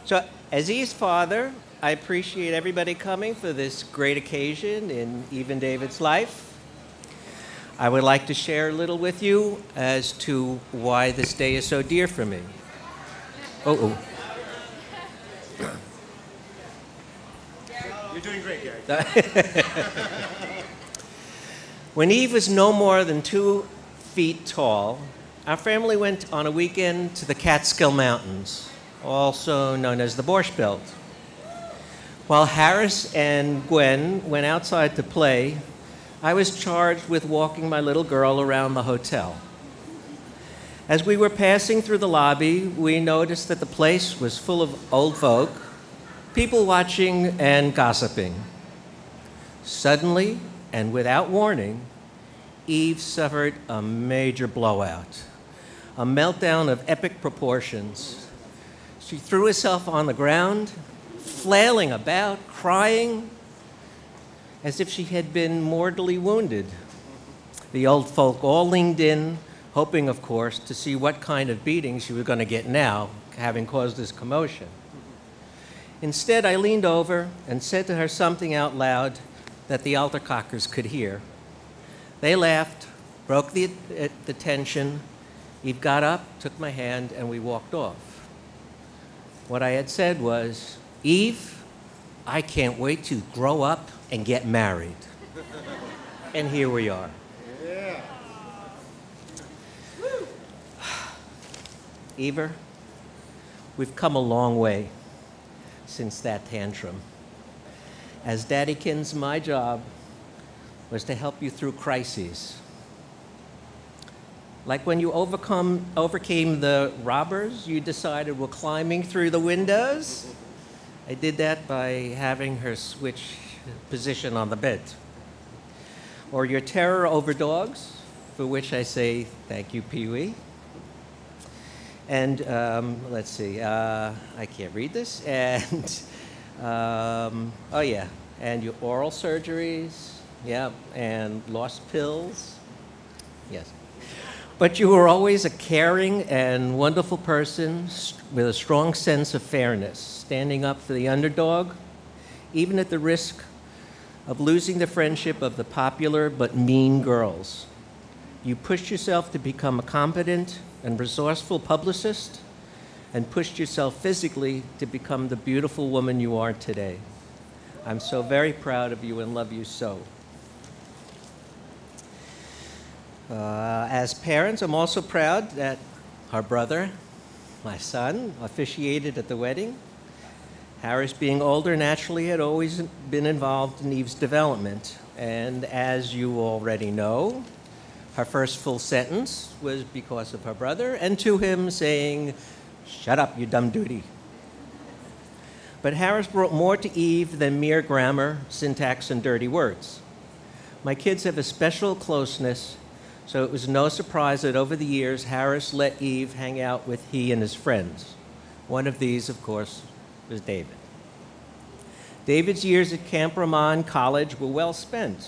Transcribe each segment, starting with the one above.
So, as Eve's father, I appreciate everybody coming for this great occasion in Eve and David's life. I would like to share a little with you as to why this day is so dear for me. Oh. You're doing great, Gary. When Eve was no more than 2 feet tall, our family went on a weekend to the Catskill Mountains, also known as the Borscht Belt. While Harris and Gwen went outside to play, I was charged with walking my little girl around the hotel. As we were passing through the lobby, we noticed that the place was full of old folk, people watching and gossiping. Suddenly, and without warning, Eve suffered a major blowout, a meltdown of epic proportions. She threw herself on the ground, flailing about, crying, as if she had been mortally wounded. The old folk all leaned in, hoping, of course, to see what kind of beating she was going to get now, having caused this commotion. Instead, I leaned over and said to her something out loud that the Altercockers could hear. They laughed, broke the tension. Eve got up, took my hand, and we walked off. What I had said was, Eve, I can't wait to grow up and get married. And here we are. Yeah. Eva, we've come a long way since that tantrum. As Daddykins, my job was to help you through crises. Like when you overcame the robbers, you decided we're climbing through the windows. I did that by having her switch position on the bed. Or your terror over dogs, for which I say thank you, Pee-wee. And let's see, I can't read this. And oh yeah, and your oral surgeries, yeah, and lost pills, yes. But you were always a caring and wonderful person with a strong sense of fairness, standing up for the underdog, even at the risk of losing the friendship of the popular but mean girls. You pushed yourself to become a competent and resourceful publicist, and pushed yourself physically to become the beautiful woman you are today. I'm so very proud of you and love you so. As parents, I'm also proud that our brother, my son, officiated at the wedding. Harris, being older, naturally had always been involved in Eve's development. And as you already know, her first full sentence was because of her brother, and to him saying, "Shut up, you dumb duty." But Harris brought more to Eve than mere grammar, syntax, and dirty words. My kids have a special closeness, so it was no surprise that over the years, Harris let Eve hang out with he and his friends. One of these, of course, was David. David's years at Camp Ramon College were well spent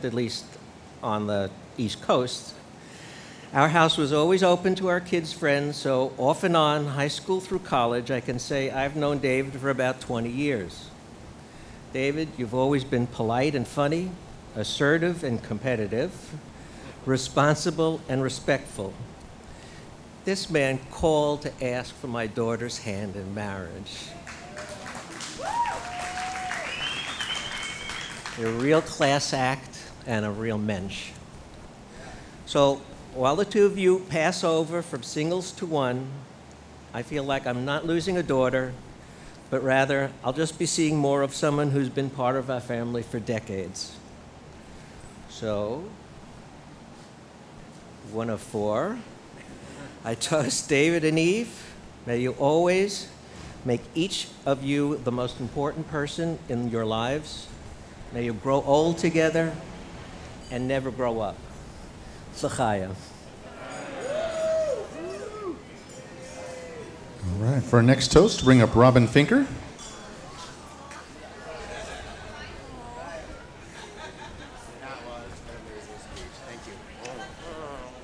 at least on the East Coast. Our house was always open to our kids' friends, so off and on, high school through college, I can say I've known David for about 20 years. David, you've always been polite and funny, assertive and competitive, responsible and respectful. This man called to ask for my daughter's hand in marriage. A real class act and a real mensch. So while the two of you pass over from singles to one, I feel like I'm not losing a daughter, but rather I'll just be seeing more of someone who's been part of our family for decades. So, one of 4, I toast David and Eve. May you always make each of you the most important person in your lives. May you grow old together and never grow up. L'chaim. All right, for our next toast, bring up Robyn Finker.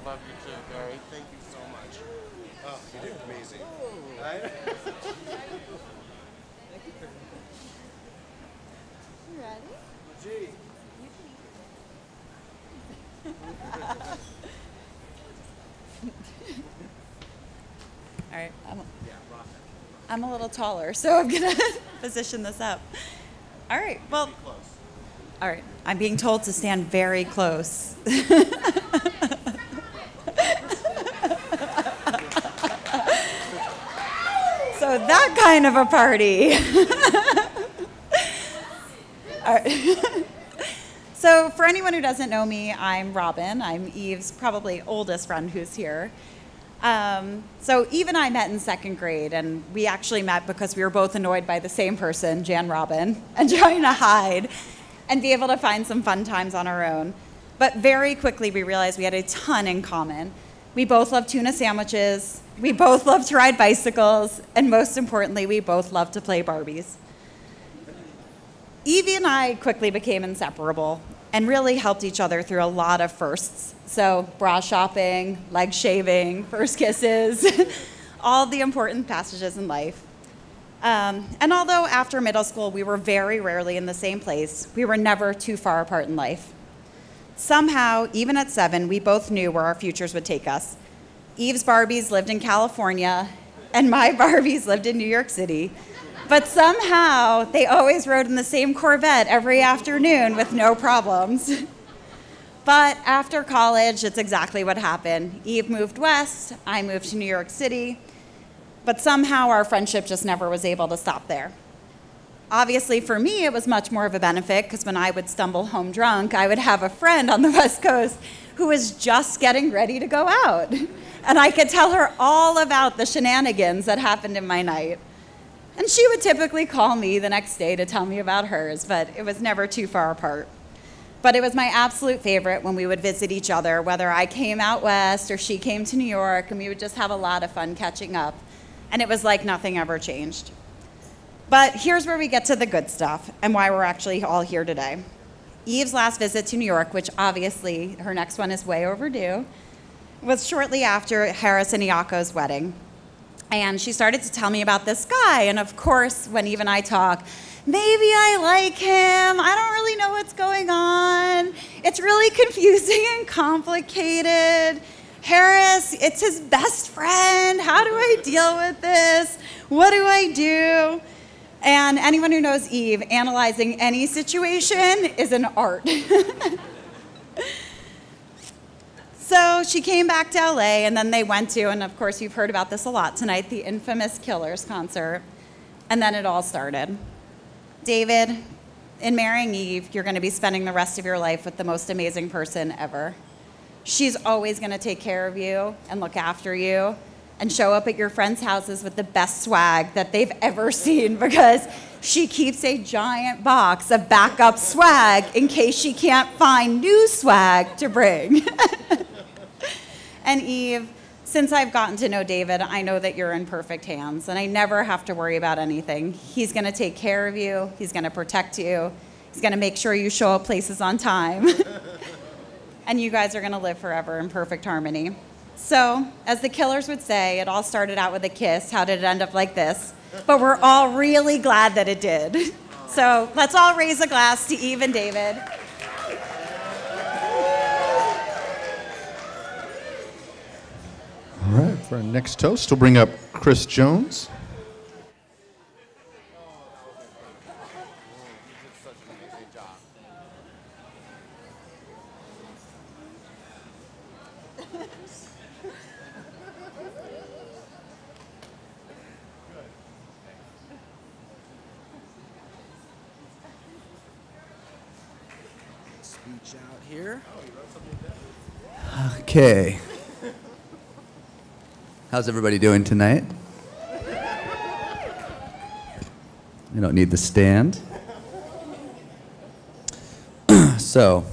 Love you too, Gary. Thank you so much. Oh, you did amazing. You ready? All right. I'm a little taller, so I'm going to position this up. All right. Well, all right. I'm being told to stand very close. So that kind of a party. All right. So for anyone who doesn't know me, I'm Robyn. I'm Eve's probably oldest friend who's here. So Eve and I met in second grade, and we actually met because we were both annoyed by the same person, Jan Robyn, and trying to hide and be able to find some fun times on our own. But very quickly we realized we had a ton in common. We both love tuna sandwiches, we both love to ride bicycles, and most importantly, we both love to play Barbies. Evie and I quickly became inseparable and really helped each other through a lot of firsts. So bra shopping, leg shaving, first kisses, all the important passages in life. And although after middle school we were very rarely in the same place, we were never too far apart in life. Somehow, even at 7, we both knew where our futures would take us. Eve's Barbies lived in California, and my Barbies lived in New York City. But somehow, they always rode in the same Corvette every afternoon with no problems. But after college, it's exactly what happened. Eve moved west, I moved to New York City, but somehow our friendship just never was able to stop there. Obviously, for me, it was much more of a benefit, because when I would stumble home drunk, I would have a friend on the West Coast who was just getting ready to go out. And I could tell her all about the shenanigans that happened in my night. And she would typically call me the next day to tell me about hers, but it was never too far apart. But it was my absolute favorite when we would visit each other, whether I came out west or she came to New York, and we would just have a lot of fun catching up. And it was like nothing ever changed. But here's where we get to the good stuff and why we're actually all here today. Eve's last visit to New York, which obviously her next one is way overdue, was shortly after Harris and Iako's wedding. And she started to tell me about this guy. And of course, when Eve and I talk, maybe I like him. I don't really know what's going on. It's really confusing and complicated. Harris, it's his best friend. How do I deal with this? What do I do? And anyone who knows Eve, analyzing any situation is an art. So she came back to LA, and then they went to, and of course you've heard about this a lot tonight, the infamous Killers concert. And then it all started. David, in marrying Eve, you're going to be spending the rest of your life with the most amazing person ever. She's always going to take care of you and look after you and show up at your friends' houses with the best swag that they've ever seen, because she keeps a giant box of backup swag in case she can't find new swag to bring. And Eve, since I've gotten to know David, I know that you're in perfect hands, and I never have to worry about anything. He's going to take care of you. He's going to protect you. He's going to make sure you show up places on time. And you guys are going to live forever in perfect harmony. So, as the Killers would say, it all started out with a kiss. How did it end up like this? But we're all really glad that it did. So let's all raise a glass to Eve and David. All right, for our next toast, we'll bring up Chris Jones. Speech out here. Okay. How's everybody doing tonight? You don't need the stand. So,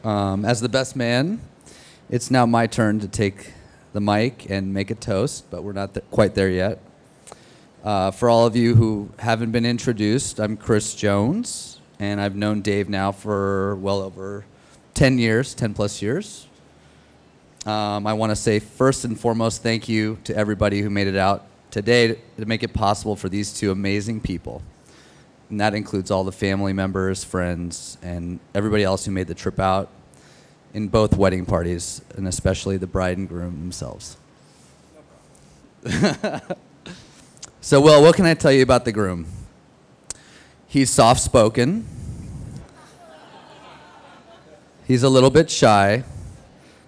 as the best man, it's now my turn to take the mic and make a toast, but we're not quite there yet. For all of you who haven't been introduced, I'm Chris Jones, and I've known Dave now for well over 10 years, 10 plus years. I want to say first and foremost thank you to everybody who made it out today to make it possible for these two amazing people. And that includes all the family members, friends, and everybody else who made the trip out in both wedding parties, and especially the bride and groom themselves. So, Will, what can I tell you about the groom? He's soft-spoken. He's a little bit shy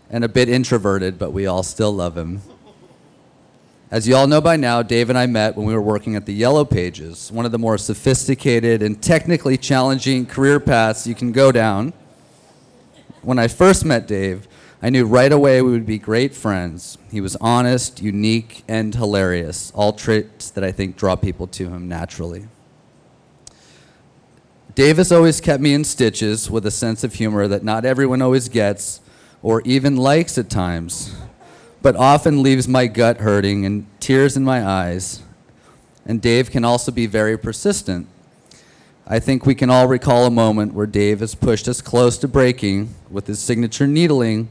and a bit introverted, but we all still love him. As you all know by now, Dave and I met when we were working at the Yellow Pages, one of the more sophisticated and technically challenging career paths you can go down. When I first met Dave, I knew right away we would be great friends. He was honest, unique, and hilarious, all traits that I think draw people to him naturally. Dave has always kept me in stitches with a sense of humor that not everyone always gets or even likes at times, but often leaves my gut hurting and tears in my eyes. And Dave can also be very persistent. I think we can all recall a moment where Dave has pushed us close to breaking with his signature needling,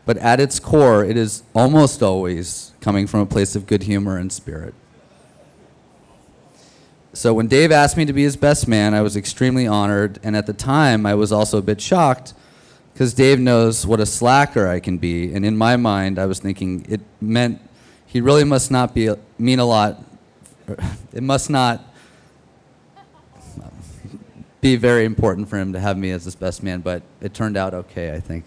but at its core, it is almost always coming from a place of good humor and spirit. So when Dave asked me to be his best man, I was extremely honored, and at the time, I was also a bit shocked, because Dave knows what a slacker I can be, and in my mind, I was thinking it meant he really must not mean a lot. It must not be very important for him to have me as his best man, but it turned out okay, I think.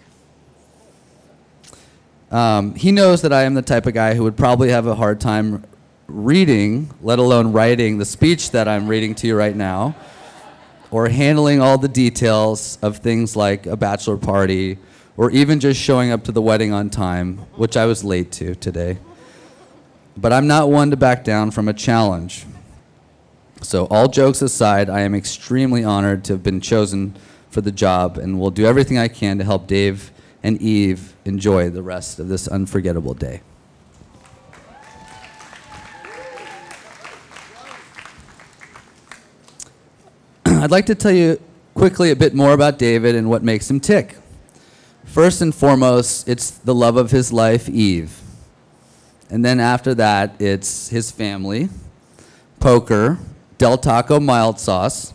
He knows that I am the type of guy who would probably have a hard time reading, let alone writing the speech that I'm reading to you right now, or handling all the details of things like a bachelor party, or even just showing up to the wedding on time, which I was late to today. But I'm not one to back down from a challenge. So all jokes aside, I am extremely honored to have been chosen for the job, and will do everything I can to help Dave and Eve enjoy the rest of this unforgettable day. I'd like to tell you quickly a bit more about David and what makes him tick. First and foremost, it's the love of his life, Eve. And then after that, it's his family, poker, Del Taco mild sauce,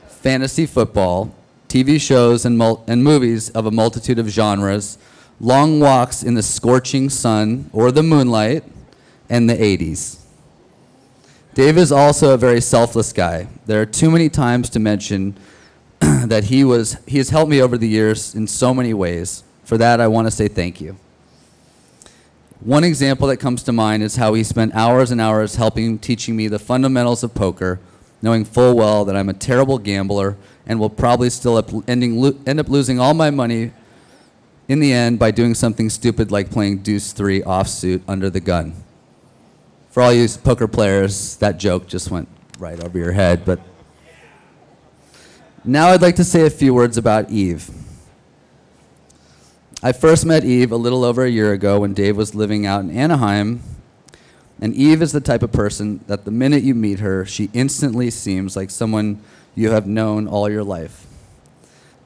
fantasy football, TV shows and movies of a multitude of genres, long walks in the scorching sun or the moonlight, and the 80s. Dave is also a very selfless guy. There are too many times to mention that he has helped me over the years in so many ways. For that, I want to say thank you. One example that comes to mind is how he spent hours and hours teaching me the fundamentals of poker, knowing full well that I'm a terrible gambler and will probably still end up losing all my money in the end by doing something stupid like playing deuce 3 offsuit under the gun. For all you poker players, that joke just went right over your head. But now I'd like to say a few words about Eve. I first met Eve a little over a year ago when Dave was living out in Anaheim. And Eve is the type of person that the minute you meet her, she instantly seems like someone you have known all your life,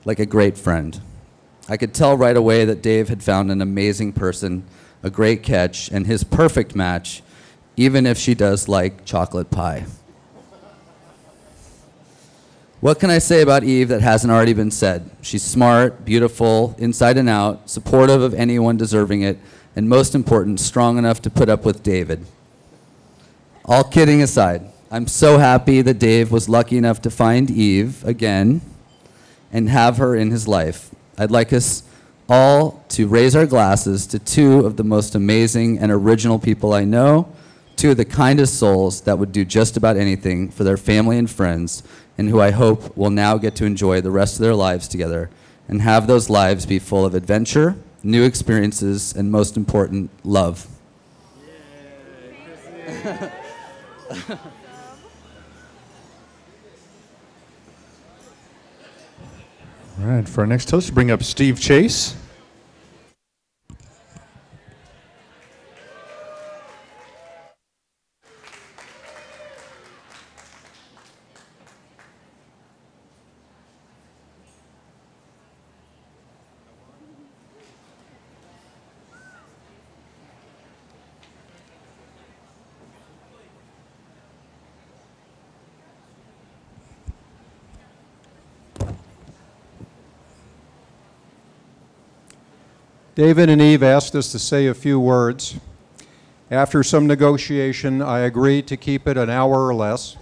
like a great friend. I could tell right away that Dave had found an amazing person, a great catch, and his perfect match, even if she does like chocolate pie. What can I say about Eve that hasn't already been said? She's smart, beautiful, inside and out, supportive of anyone deserving it, and most important, strong enough to put up with David. All kidding aside, I'm so happy that Dave was lucky enough to find Eve again and have her in his life. I'd like us all to raise our glasses to two of the most amazing and original people I know, two of the kindest souls that would do just about anything for their family and friends, and who I hope will now get to enjoy the rest of their lives together and have those lives be full of adventure, new experiences, and most important, love. All right, for our next toast, bring up Steve Chase. David and Eve asked us to say a few words. After some negotiation, I agreed to keep it an hour or less.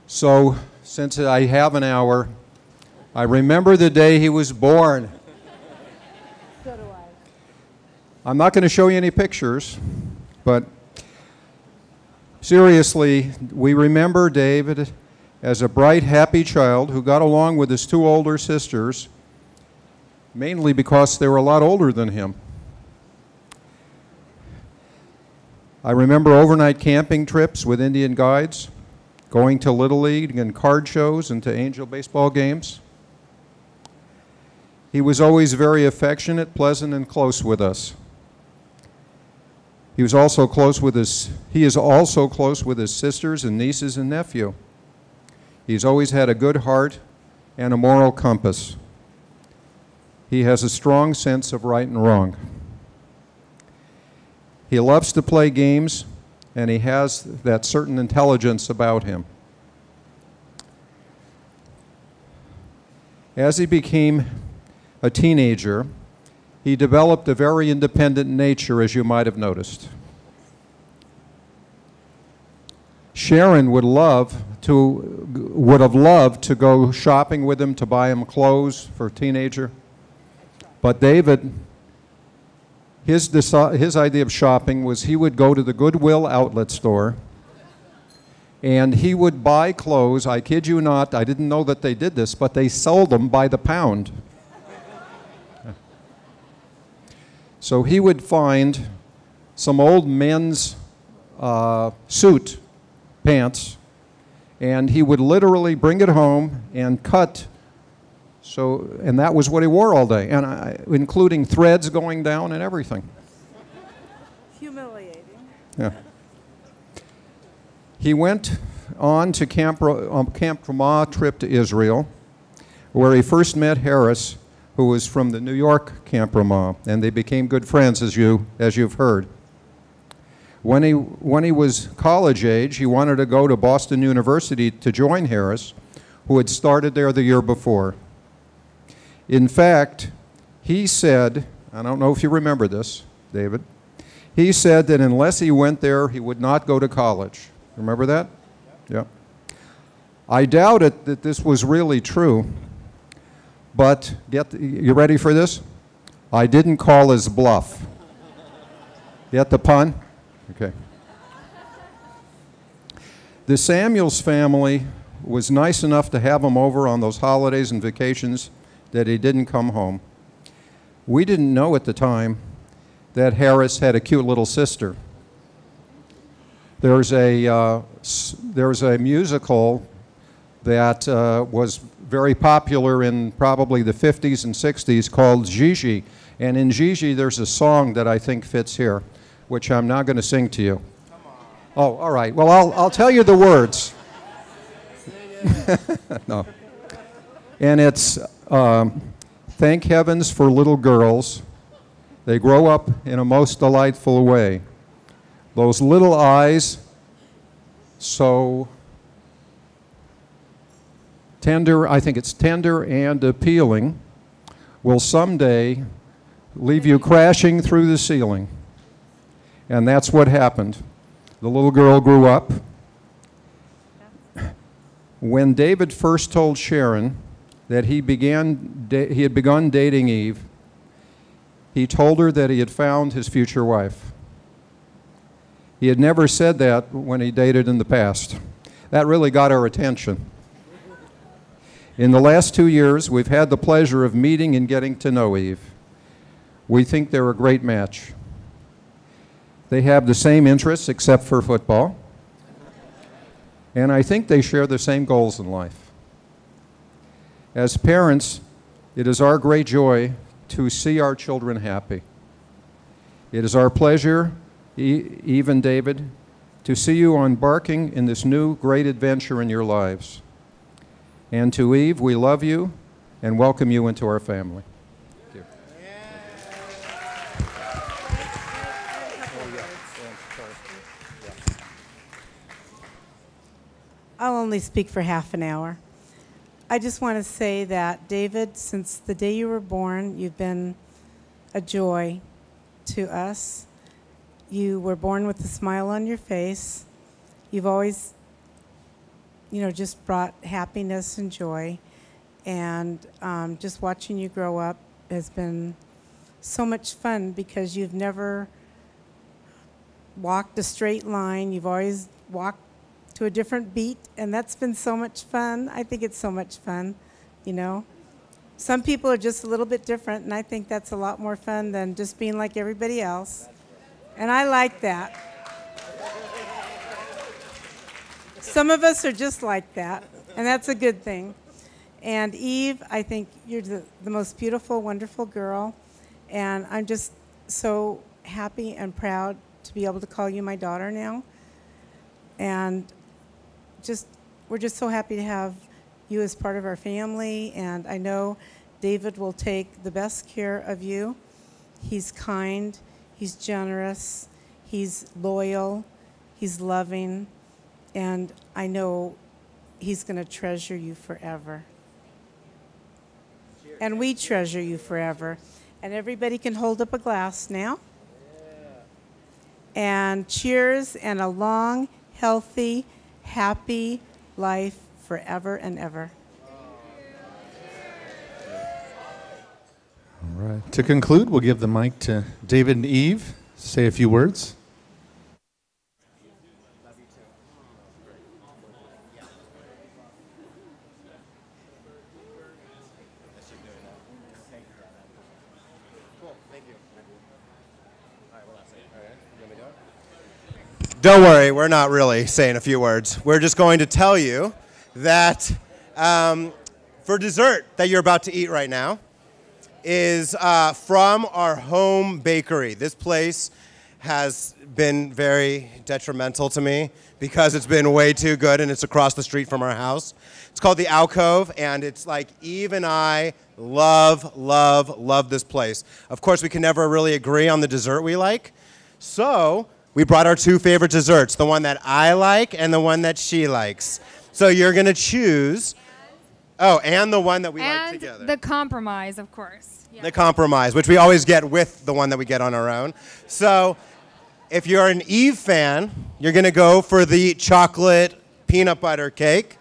So, since I have an hour, I remember the day he was born. So do I. I'm not going to show you any pictures, but seriously, we remember David as a bright, happy child who got along with his two older sisters, mainly because they were a lot older than him. I remember overnight camping trips with Indian guides, going to Little League and card shows and to Angel baseball games. He was always very affectionate, pleasant, and close with us. He is also close with his sisters and nieces and nephew. He's always had a good heart and a moral compass. He has a strong sense of right and wrong. He loves to play games, and he has that certain intelligence about him. As he became a teenager, he developed a very independent nature, as you might have noticed. Sharon would have loved to go shopping with him, to buy him clothes for a teenager. But David, his idea of shopping was he would go to the Goodwill outlet store and he would buy clothes. I kid you not, I didn't know that they did this, but they sold them by the pound. So he would find some old men's suit pants, and he would literally bring it home and cut. And that was what he wore all day, and including threads going down and everything. Humiliating. Yeah. He went on to Camp Ramah trip to Israel, where he first met Harris, who was from the New York Camp Ramah, and they became good friends, as you've heard. When he was college age, he wanted to go to Boston University to join Harris, who had started there the year before. In fact, he said, I don't know if you remember this, David, he said that unless he went there, he would not go to college. Remember that? Yeah. I doubt it that this was really true, but you ready for this? I didn't call his bluff. Get the pun? Okay. The Samuels family was nice enough to have him over on those holidays and vacations that he didn't come home. We didn't know at the time that Harris had a cute little sister. There's a musical that was very popular in probably the 50s and 60s called Gigi. And in Gigi, there's a song that I think fits here, which I'm now going to sing to you. Oh, all right. Well, I'll tell you the words. No. And it's, thank heavens for little girls. They grow up in a most delightful way. Those little eyes, so tender, I think it's tender and appealing, will someday leave you crashing through the ceiling. And that's what happened. The little girl grew up. When David first told Sharon that he had begun dating Eve, he told her that he had found his future wife. He had never said that when he dated in the past. That really got our attention. In the last 2 years, we've had the pleasure of meeting and getting to know Eve. We think they're a great match. They have the same interests except for football. And I think they share the same goals in life. As parents, it is our great joy to see our children happy. It is our pleasure, Eve and David, to see you embarking in this new great adventure in your lives. And to Eve, we love you and welcome you into our family. Thank you. I'll only speak for half an hour. I just want to say that, David, since the day you were born, you've been a joy to us. You were born with a smile on your face. You've always, just brought happiness and joy. And just watching you grow up has been so much fun because you've never walked a straight line. You've always walked to a different beat, and that's been so much fun. I think it's so much fun, Some people are just a little bit different, and I think that's a lot more fun than just being like everybody else. And I like that. Some of us are just like that, and that's a good thing. And Eve, I think you're the most beautiful, wonderful girl, and I'm just so happy and proud to be able to call you my daughter now. And we're just so happy to have you as part of our family, and I know David will take the best care of you. He's kind, he's generous, he's loyal, he's loving, and I know he's going to treasure you forever. And we treasure you forever. And everybody can hold up a glass now. And cheers, and a long, healthy, happy life forever and ever. All right. To conclude, we'll give the mic to David and Eve to say a few words. Don't worry, we're not really saying a few words. We're just going to tell you that for dessert that you're about to eat right now is from our home bakery. This place has been very detrimental to me because it's been way too good, and it's across the street from our house. It's called The Alcove, and it's like Eve and I love, love, love this place. Of course, we can never really agree on the dessert we like, so we brought our two favorite desserts, the one that I like and the one that she likes. So you're going to choose. Oh, and the one that we like together. And the compromise, of course. Yeah. The compromise, which we always get with the one that we get on our own. So if you're an Eve fan, you're going to go for the chocolate peanut butter cake.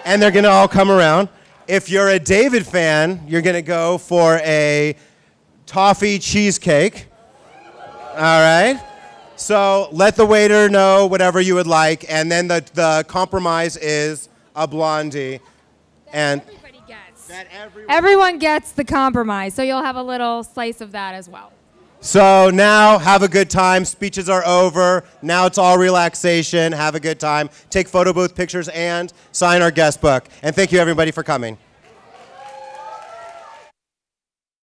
And they're going to all come around. If you're a David fan, you're going to go for a toffee cheesecake. All right. So let the waiter know whatever you would like, and then the compromise is a blondie. And everybody gets. Everyone gets the compromise, so you'll have a little slice of that as well. So now, have a good time. Speeches are over. Now it's all relaxation. Have a good time. Take photo booth pictures and sign our guest book. And thank you, everybody, for coming.